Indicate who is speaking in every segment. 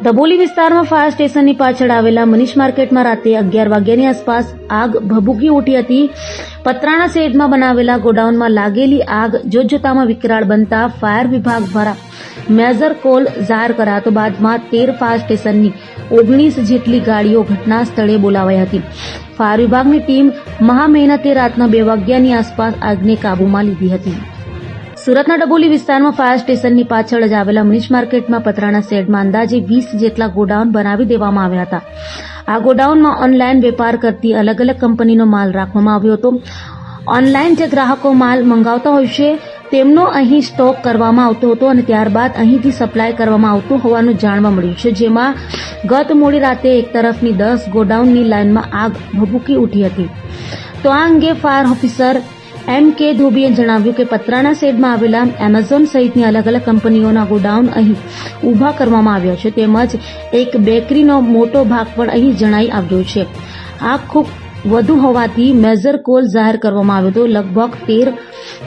Speaker 1: ડભોલી વિસ્તારમાં ફાયર સ્ટેશનની પાછળ આવેલા મનીષ માર્કેટમાં રાતે 11 વાગ્યાની આસપાસ આગ ભભૂકી ઉઠી હતી. પતરાના શેડમાં બનાવેલા ગોડાઉનમાં લાગેલી આગ જોતજોતામાં વિકરાળ બનતા ફાયર વિભાગ દ્વારા મેજર કોલ જાહેર કરાતો બાદમાં 13 ફાયર સ્ટેશનની 19 જેટલી ગાડીઓ ઘટના સ્થળે બોલાવાઈ હતી. ફાયર વિભાગની ટીમ મહામહેનતે રાતના 2 વાગ્યાની આસપાસ આગને કાબૂમાં લીધી હતી. સુરતના ડભોલી વિસ્તારમાં ફાયર સ્ટેશનની પાછળ જ આવેલા મનીષ માર્કેટમાં પતરાના શેડમાં અંદાજે 20 જેટલા ગોડાઉન બનાવી દેવામાં આવ્યા હતા. આ ગોડાઉનમાં ઓનલાઈન વેપાર કરતી અલગ અલગ કંપનીનો માલ રાખવામાં આવ્યો હતો. ઓનલાઈન જે ગ્રાહકો માલ મંગાવતા હોય છે તેમનો અહીં સ્ટોક કરવામાં આવતો હતો અને ત્યારબાદ અહીંથી સપ્લાય કરવામાં આવતું હોવાનું જાણવા મળ્યું છે. જેમાં ગત મોડી રાતે એક તરફની 10 ગોડાઉનની લાઇનમાં આગ ભભૂકી ઉઠી હતી. તો આ અંગે ફાયર ઓફિસર M.K. ધોબીએ જણાવ્યું કે પતરાના શેડમાં આવેલા એમેઝોન સહિતની અલગ અલગ કંપનીઓના ગોડાઉન અહીં ઊભા કરવામાં આવ્યા છે. તેમજ એક બેકરીનો મોટો ભાગ પણ અહીં જણાઈ આવ્યો છે. આગ ખૂબ વધુ હોવાથી મેજર કોલ જાહેર કરવામાં આવ્યો હતો. લગભગ 13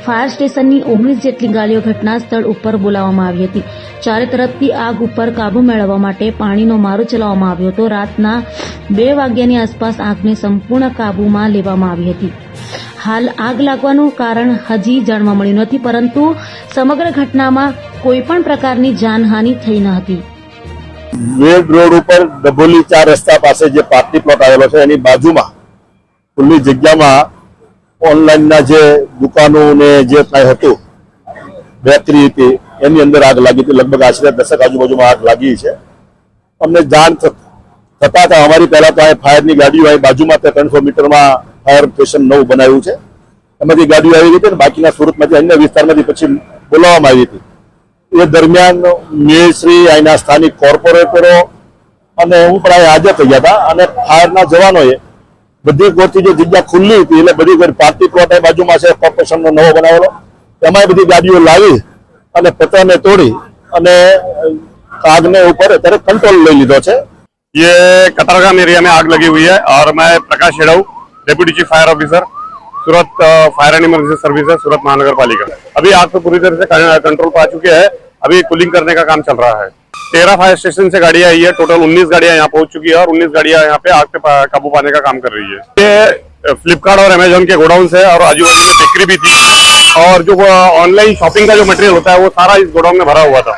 Speaker 1: ફાયર સ્ટેશનની 19 જેટલી ગાડીઓ ઘટના સ્થળ ઉપર બોલાવવામાં આવી હતી. ચારે તરફથી આગ ઉપર કાબુ મેળવવા માટે પાણીનો મારો ચલાવવામાં આવ્યો હતો. રાતના 2 વાગ્યાની આસપાસ આગને સંપૂર્ણ કાબૂમાં લેવામાં આવી હતી. હાલ આગ લાગવાનું કારણ હજી જાણવા મળ્યું નથી, પરંતુ સમગ્ર ઘટનામાં કોઈપણ પ્રકારની જાનહાનિ થઈ ન હતી.
Speaker 2: વેડ રોડ ઉપર ડભોલી 4 રસ્તા પાસે જે પાર્ટી પ્લોટ આવેલો છે એની બાજુમાં ખુલ્લી જગ્યામાં ઓનલાઈનના જે દુકાનો ને જે કાંઈ હતું બેકરી હતી એની અંદર આગ લાગી હતી. લગભગ આશરે 10 આજુબાજુમાં આગ લાગી છે. અમને જાણ થતા અમારી પહેલા તો ફાયરની ગાડીઓ આવી બાજુમાં 300 મીટરમાં ફાયર સ્ટેશન નવું બનાવ્યું છે. એમાંથી ગાડીઓ આવી હતી ને બાકીના સુરતમાંથી અન્ય વિસ્તારમાંથી પછી બોલાવવામાં આવી હતી. એ દરમિયાન મેયરશ્રી, અહીંના સ્થાનિક કોર્પોરેટરો અને હું પણ અહીં હાજર થઈ ગયા હતા અને ફાયરના જવાનોએ બધી કોરથી જે જગ્યા ખુલ્લી હતી એટલે બધી પાર્ટી પ્લોટ એ બાજુમાં છે કોર્પોરેશનનો નવો બનાવેલો એમાં બધી ગાડીઓ લાવી અને પતરાને તોડી અને આગને ઉપર અત્યારે કંટ્રોલ લઈ લીધો છે.
Speaker 3: ये कतारगाम एरिया में आग लगी हुई है और मैं Prakash Hedau, deputy chief fire officer, Surat fire and emergency services, Surat Mahanagar Palika. अभी आग तो पूरी तरह से कंट्रोल पा चुके हैं. अभी कूलिंग करने का काम चल रहा है. 13 फायर स्टेशन से गाड़ियां आई है. टोटल 19 गाड़ियां यहाँ पहुंच चुकी है और 19 गाड़ियां यहाँ पे आग पे काबू पाने का काम कर रही है. ये फ्लिपकार्ट और अमेजोन के गोडाउन है और आजू बाजू में बेकरी भी थी और जो ऑनलाइन शॉपिंग का जो मटेरियल होता है वो सारा इस गोडाउन में भरा हुआ था.